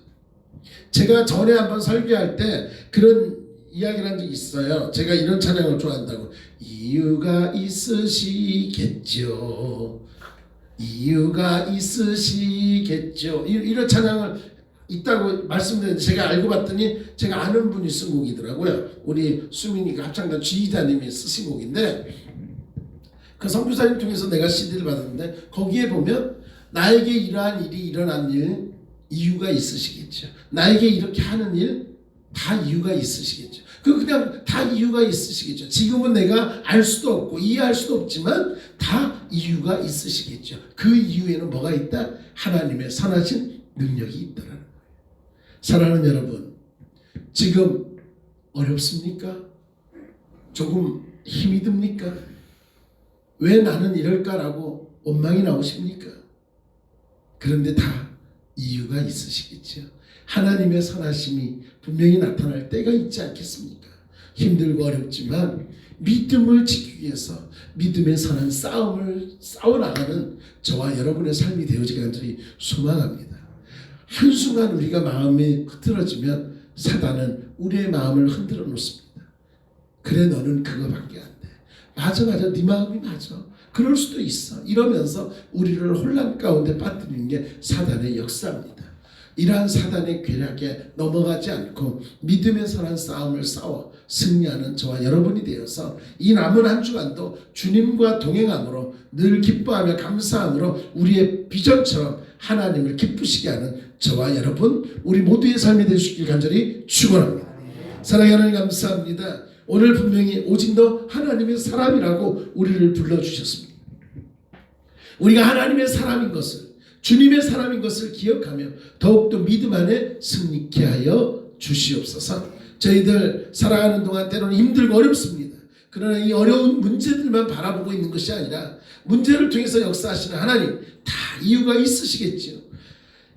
S1: 제가 전에 한번 설교할 때 그런 이야기를 한 적이 있어요. 제가 이런 찬양을 좋아한다고. 이유가 있으시겠죠. 이유가 있으시겠죠. 이런 찬양을 있다고 말씀드렸는데 제가 알고 봤더니 제가 아는 분이 쓴 곡이더라고요. 우리 수민이가 합창단 지휘자님이 쓰신 곡인데 그 선교사님 통해서 내가 CD를 받았는데 거기에 보면 나에게 이러한 일이 일어난 일 이유가 있으시겠죠. 나에게 이렇게 하는 일 다 이유가 있으시겠죠. 그냥 다 이유가 있으시겠죠. 지금은 내가 알 수도 없고 이해할 수도 없지만 다 이유가 있으시겠죠. 그 이유에는 뭐가 있다? 하나님의 선하신 능력이 있더라는 거예요. 사랑하는 여러분, 지금 어렵습니까? 조금 힘이 듭니까? 왜 나는 이럴까라고 원망이 나오십니까? 그런데 다 이유가 있으시겠죠. 하나님의 선하심이 분명히 나타날 때가 있지 않겠습니까? 힘들고 어렵지만 믿음을 지키기 위해서 믿음의 선한 싸움을 싸워나가는 저와 여러분의 삶이 되어지길 간절히 소망합니다. 한순간 우리가 마음이 흐트러지면 사단은 우리의 마음을 흔들어 놓습니다. 그래, 너는 그거밖에 안 돼. 맞아 네 마음이 맞아 그럴 수도 있어 이러면서 우리를 혼란 가운데 빠뜨리는 게 사단의 역사입니다. 이러한 사단의 괴략에 넘어가지 않고 믿음의 선한 싸움을 싸워 승리하는 저와 여러분이 되어서 이 남은 한 주간도 주님과 동행함으로 늘 기뻐하며 감사함으로 우리의 비전처럼 하나님을 기쁘시게 하는 저와 여러분 우리 모두의 삶이 될 수 있길 간절히 축원합니다. 사랑하는 하나님 감사합니다. 오늘 분명히 오직 너 하나님의 사람이라고 우리를 불러주셨습니다. 우리가 하나님의 사람인 것을 주님의 사람인 것을 기억하며 더욱더 믿음 안에 승리케 하여 주시옵소서. 저희들 살아가는 동안 때로는 힘들고 어렵습니다. 그러나 이 어려운 문제들만 바라보고 있는 것이 아니라 문제를 통해서 역사하시는 하나님 다 이유가 있으시겠지요.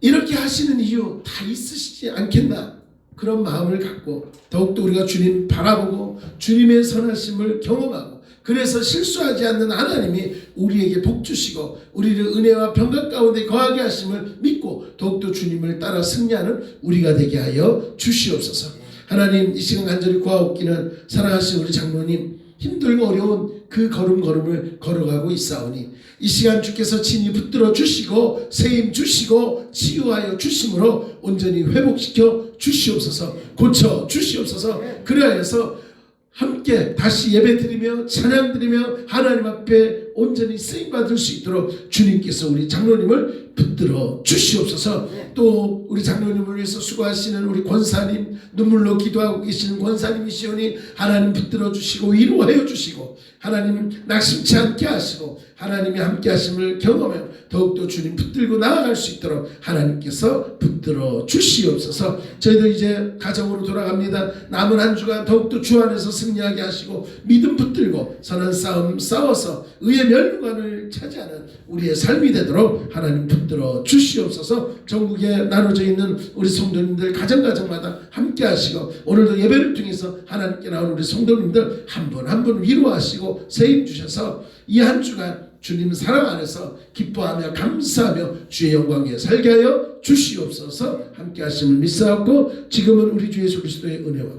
S1: 이렇게 하시는 이유 다 있으시지 않겠나 그런 마음을 갖고 더욱더 우리가 주님 바라보고 주님의 선하심을 경험하고 그래서 실수하지 않는 하나님이 우리에게 복 주시고 우리를 은혜와 평강 가운데 거하게 하심을 믿고 더욱더 주님을 따라 승리하는 우리가 되게 하여 주시옵소서. 하나님 이 시간 간절히 구하옵기는 사랑하신 우리 장로님 힘들고 어려운 그 걸음걸음을 걸어가고 있사오니 이 시간 주께서 친히 붙들어 주시고 세임 주시고 치유하여 주심으로 온전히 회복시켜 주시옵소서. 고쳐 주시옵소서. 그리하여서 함께 다시 예배드리며 찬양드리며 하나님 앞에 온전히 쓰임받을 수 있도록 주님께서 우리 장로님을 붙들어 주시옵소서. 또 우리 장로님을 위해서 수고하시는 우리 권사님 눈물로 기도하고 계시는 권사님이시오니 하나님 붙들어 주시고 위로하여 주시고 하나님 낙심치 않게 하시고 하나님이 함께 하심을 경험하며 더욱더 주님 붙들고 나아갈 수 있도록 하나님께서 붙들어 주시옵소서. 저희들 이제 가정으로 돌아갑니다. 남은 한 주간 더욱더 주 안에서 승리하게 하시고 믿음 붙들고 선한 싸움 싸워서 의의 멸관을 차지하는 우리의 삶이 되도록 하나님 붙들어 주시옵소서. 전국에 나눠져 있는 우리 성도님들 가정마다 함께 하시고 오늘도 예배를 통해서 하나님께 나온 우리 성도님들 한 분 한 분 위로하시고 세임 주셔서 이 한 주간 주님 사랑 안에서 기뻐하며 감사하며 주의 영광 위에 살게 하여 주시옵소서. 함께 하심을 믿사옵고 지금은 우리 주 예수 그리스도의 은혜와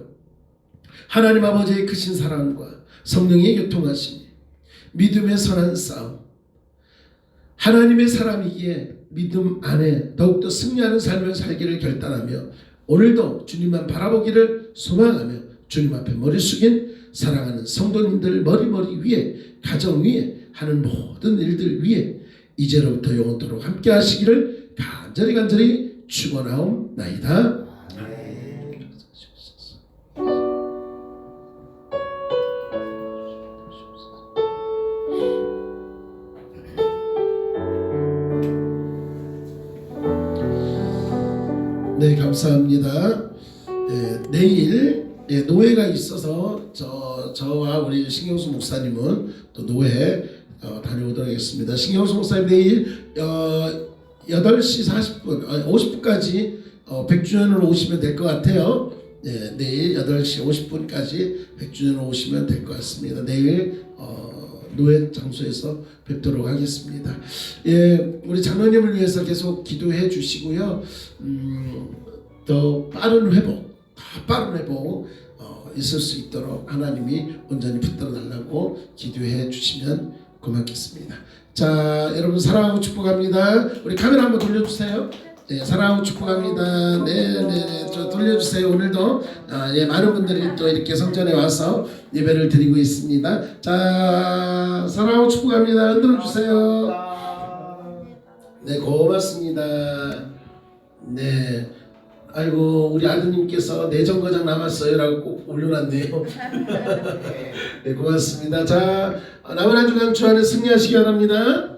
S1: 하나님 아버지의 크신 사랑과 성령의 교통하심이 믿음의 선한 싸움 하나님의 사람이기에 믿음 안에 더욱더 승리하는 삶을 살기를 결단하며 오늘도 주님만 바라보기를 소망하며 주님 앞에 머리 숙인 사랑하는 성도님들 머리 위에 가정 위에 하는 모든 일들 위에 이제로부터 영원토록 함께 하시기를 간절히 축원하옵나이다. 네, 감사합니다. 내일 노회가 있어서 저와 우리 신경수 목사님은 또 노회 다녀오도록 하겠습니다. 신경수 목사님 내일 8시 40분, 50분까지 100주년으로 오시면 될 것 같아요. 내일 8시 50분까지 100주년으로 오시면 될 것 같습니다. 내일 노회 장소에서 뵙도록 하겠습니다. 우리 장로님을 위해서 계속 기도해 주시고요. 더 빠른 회복, 있을 수 있도록 하나님이 온전히 붙들어 달라고 기도해 주시면 고맙겠습니다. 자, 여러분 사랑하고 축복합니다. 우리 카메라 한번 돌려주세요. 네, 사랑하고 축복합니다. 네, 저 돌려주세요. 오늘도 많은 분들이 또 이렇게 성전에 와서 예배를 드리고 있습니다. 자, 사랑하고 축복합니다. 흔들어 주세요. 네, 고맙습니다. 네. 아이고 우리 아드님께서 내정거장 남았어요라고 꼭 올려놨네요. 네, 고맙습니다. 자, 남은 한 주간 주 안에 승리하시기 바랍니다.